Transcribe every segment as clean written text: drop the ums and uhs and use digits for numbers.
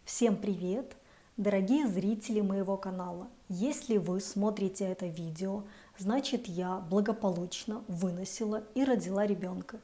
Всем привет, дорогие зрители моего канала! Если вы смотрите это видео, значит я благополучно выносила и родила ребенка.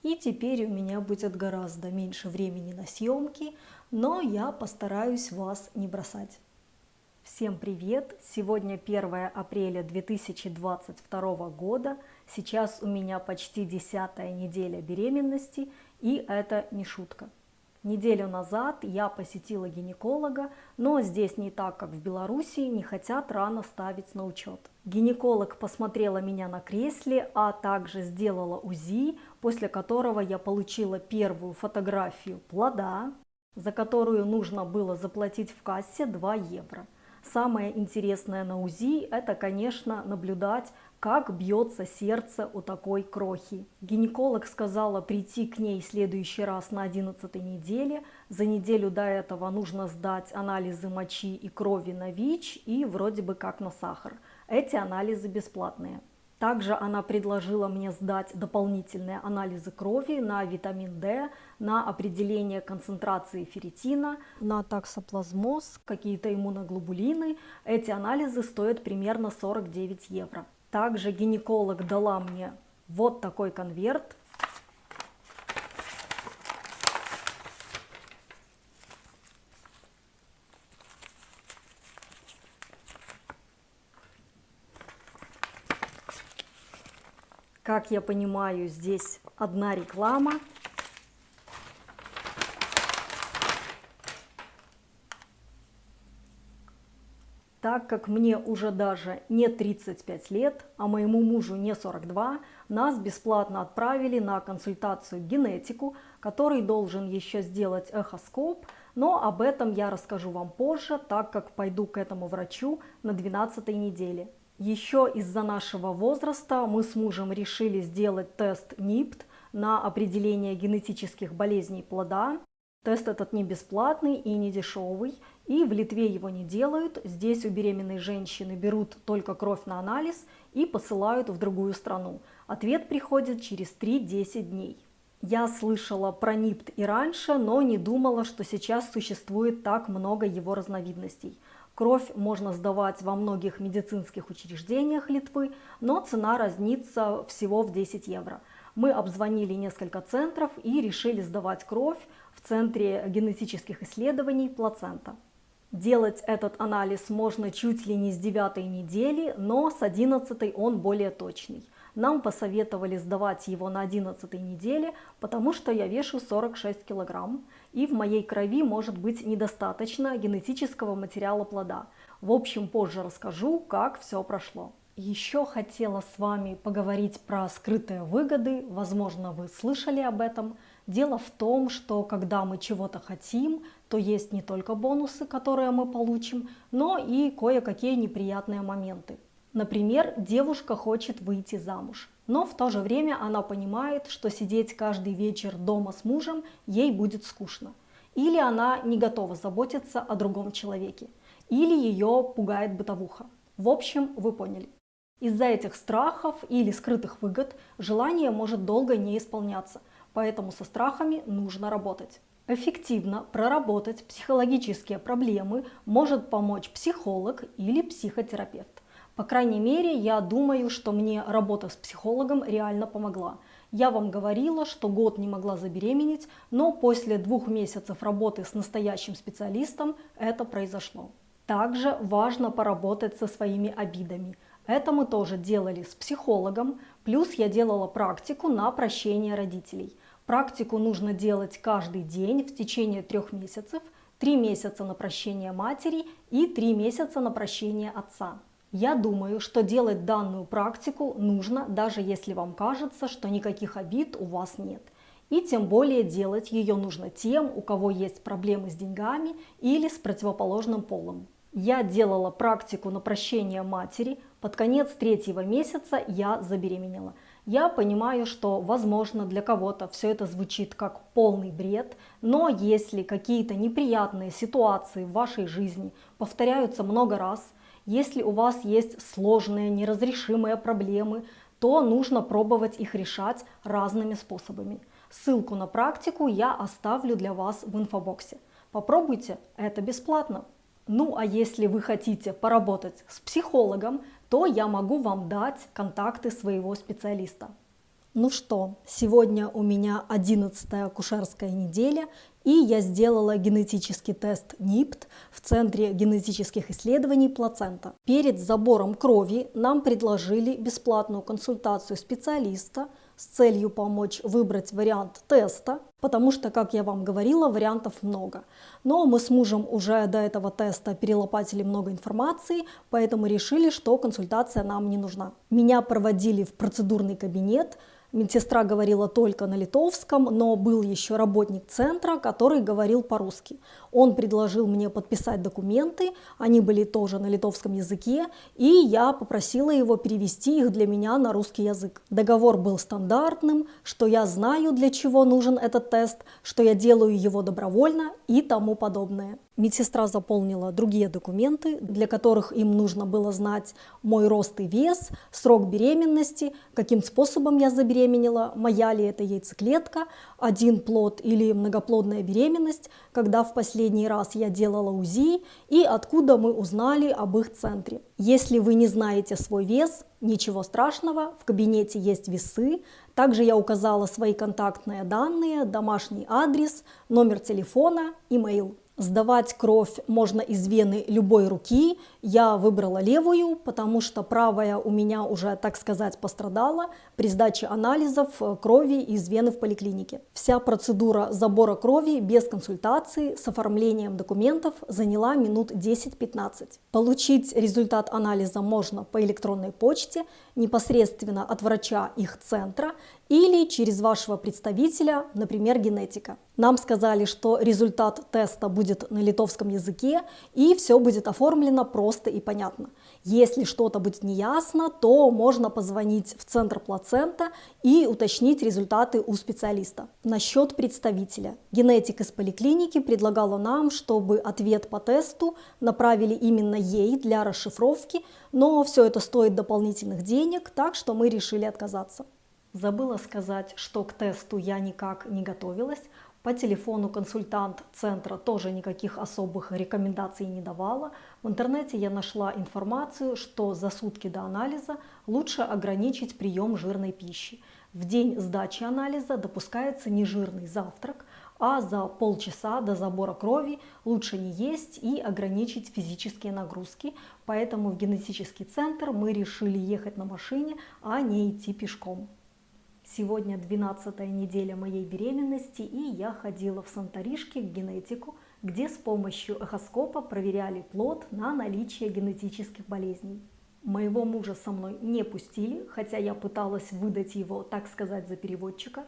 И теперь у меня будет гораздо меньше времени на съемки, но я постараюсь вас не бросать. Всем привет! Сегодня 1 апреля 2022 года. Сейчас у меня почти 10-я неделя беременности, и это не шутка. Неделю назад я посетила гинеколога, но здесь не так, как в Беларуси, не хотят рано ставить на учет. Гинеколог посмотрела меня на кресле, а также сделала УЗИ, после которого я получила первую фотографию плода, за которую нужно было заплатить в кассе 2 евро. Самое интересное на УЗИ – это, конечно, наблюдать, как бьется сердце у такой крохи. Гинеколог сказала прийти к ней в следующий раз на 11-й неделе. За неделю до этого нужно сдать анализы мочи и крови на ВИЧ и вроде бы как на сахар. Эти анализы бесплатные. Также она предложила мне сдать дополнительные анализы крови на витамин D, на определение концентрации ферритина, на токсоплазмоз, какие-то иммуноглобулины. Эти анализы стоят примерно 49 евро. Также гинеколог дала мне вот такой конверт. Как я понимаю, здесь одна реклама. Так как мне уже даже не 35 лет, а моему мужу не 42, нас бесплатно отправили на консультацию к генетику, который должен еще сделать эхоскоп, но об этом я расскажу вам позже, так как пойду к этому врачу на 12-й неделе. Еще из-за нашего возраста мы с мужем решили сделать тест НИПТ на определение генетических болезней плода. Тест этот не бесплатный и не дешевый, и в Литве его не делают. Здесь у беременной женщины берут только кровь на анализ и посылают в другую страну. Ответ приходит через 3-10 дней. Я слышала про НИПТ и раньше, но не думала, что сейчас существует так много его разновидностей. Кровь можно сдавать во многих медицинских учреждениях Литвы, но цена разнится всего в 10 евро. Мы обзвонили несколько центров и решили сдавать кровь в Центре генетических исследований «Плацента». Делать этот анализ можно чуть ли не с 9-й недели, но с 11-й он более точный. Нам посоветовали сдавать его на 11-й неделе, потому что я вешу 46 килограмм, и в моей крови может быть недостаточно генетического материала плода. В общем, позже расскажу, как все прошло. Еще хотела с вами поговорить про скрытые выгоды, возможно, вы слышали об этом. Дело в том, что когда мы чего-то хотим, то есть не только бонусы, которые мы получим, но и кое-какие неприятные моменты. Например, девушка хочет выйти замуж, но в то же время она понимает, что сидеть каждый вечер дома с мужем ей будет скучно. Или она не готова заботиться о другом человеке, или ее пугает бытовуха. В общем, вы поняли. Из-за этих страхов или скрытых выгод желание может долго не исполняться, поэтому со страхами нужно работать. Эффективно проработать психологические проблемы может помочь психолог или психотерапевт. По крайней мере, я думаю, что мне работа с психологом реально помогла. Я вам говорила, что год не могла забеременеть, но после 2 месяцев работы с настоящим специалистом это произошло. Также важно поработать со своими обидами. Это мы тоже делали с психологом, плюс я делала практику на прощение родителей. Практику нужно делать каждый день в течение 3 месяцев, 3 месяца на прощение матери и 3 месяца на прощение отца. Я думаю, что делать данную практику нужно, даже если вам кажется, что никаких обид у вас нет. И тем более делать ее нужно тем, у кого есть проблемы с деньгами или с противоположным полом. Я делала практику на прощение матери, под конец 3-го месяца я забеременела. Я понимаю, что, возможно, для кого-то все это звучит как полный бред, но если какие-то неприятные ситуации в вашей жизни повторяются много раз, если у вас есть сложные, неразрешимые проблемы, то нужно пробовать их решать разными способами. Ссылку на практику я оставлю для вас в инфобоксе. Попробуйте, это бесплатно. Ну а если вы хотите поработать с психологом, то я могу вам дать контакты своего специалиста. Ну что, сегодня у меня 11-я акушерская неделя, и я сделала генетический тест НИПТ в Центре генетических исследований плацента. Перед забором крови нам предложили бесплатную консультацию специалиста с целью помочь выбрать вариант теста, потому что, как я вам говорила, вариантов много. Но мы с мужем уже до этого теста перелопатили много информации, поэтому решили, что консультация нам не нужна. Меня проводили в процедурный кабинет. Медсестра говорила только на литовском, но был еще работник центра, который говорил по-русски. Он предложил мне подписать документы, они были тоже на литовском языке, и я попросила его перевести их для меня на русский язык. Договор был стандартным, что я знаю, для чего нужен этот тест, что я делаю его добровольно и тому подобное. Медсестра заполнила другие документы, для которых им нужно было знать мой рост и вес, срок беременности, каким способом я забеременела, моя ли это яйцеклетка, один плод или многоплодная беременность, когда в последний раз я делала УЗИ и откуда мы узнали об их центре. Если вы не знаете свой вес, ничего страшного, в кабинете есть весы. Также я указала свои контактные данные, домашний адрес, номер телефона, имейл. Сдавать кровь можно из вены любой руки. Я выбрала левую, потому что правая у меня уже, так сказать, пострадала при сдаче анализов крови из вены в поликлинике. Вся процедура забора крови без консультации с оформлением документов заняла минут 10-15. Получить результат анализа можно по электронной почте, непосредственно от врача их центра или через вашего представителя, например, генетика. Нам сказали, что результат теста будет на литовском языке и все будет оформлено просто и понятно. Если что-то будет неясно, то можно позвонить в центр плацента и уточнить результаты у специалиста. Насчет представителя. Генетик из поликлиники предлагала нам, чтобы ответ по тесту направили именно ей для расшифровки, но все это стоит дополнительных денег, так что мы решили отказаться. Забыла сказать, что к тесту я никак не готовилась. По телефону консультант центра тоже никаких особых рекомендаций не давала. В интернете я нашла информацию, что за сутки до анализа лучше ограничить прием жирной пищи. В день сдачи анализа допускается нежирный завтрак, а за полчаса до забора крови лучше не есть и ограничить физические нагрузки. Поэтому в генетический центр мы решили ехать на машине, а не идти пешком. Сегодня 12-я неделя моей беременности, и я ходила в Санторишке к генетику, где с помощью эхоскопа проверяли плод на наличие генетических болезней. Моего мужа со мной не пустили, хотя я пыталась выдать его, так сказать, за переводчика.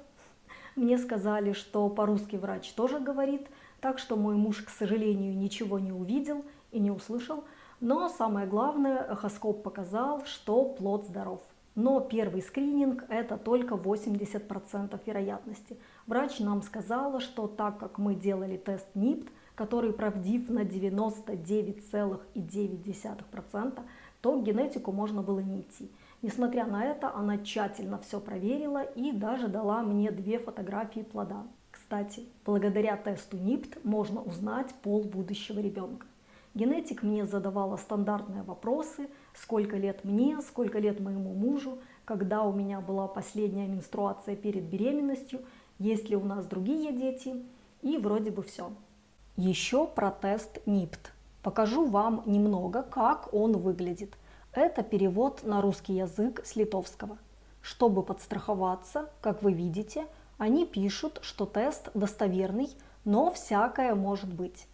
Мне сказали, что по-русски врач тоже говорит, так что мой муж, к сожалению, ничего не увидел и не услышал, но самое главное, эхоскоп показал, что плод здоров. Но первый скрининг – это только 80% вероятности. Врач нам сказала, что так как мы делали тест НИПТ, который правдив на 99,9%, то к генетику можно было не идти. Несмотря на это, она тщательно все проверила и даже дала мне 2 фотографии плода. Кстати, благодаря тесту НИПТ можно узнать пол будущего ребенка. Генетик мне задавала стандартные вопросы: сколько лет мне, сколько лет моему мужу, когда у меня была последняя менструация перед беременностью, есть ли у нас другие дети, и вроде бы все. Еще про тест НИПТ. Покажу вам немного, как он выглядит. Это перевод на русский язык с литовского. Чтобы подстраховаться, как вы видите, они пишут, что тест достоверный, но всякое может быть.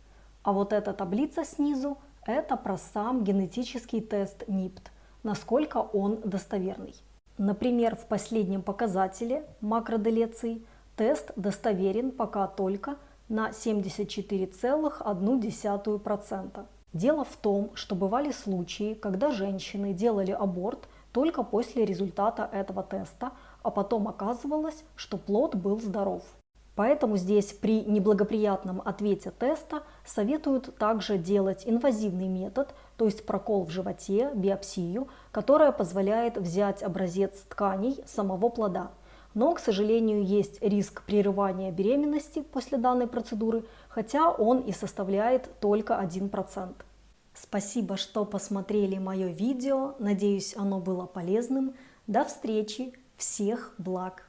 А вот эта таблица снизу – это про сам генетический тест НИПТ, насколько он достоверный. Например, в последнем показателе макродилеции тест достоверен пока только на 74,1%. Дело в том, что бывали случаи, когда женщины делали аборт только после результата этого теста, а потом оказывалось, что плод был здоров. Поэтому здесь при неблагоприятном ответе теста советуют также делать инвазивный метод, то есть прокол в животе, биопсию, которая позволяет взять образец тканей самого плода. Но, к сожалению, есть риск прерывания беременности после данной процедуры, хотя он и составляет только 1%. Спасибо, что посмотрели мое видео, надеюсь, оно было полезным. До встречи, всех благ!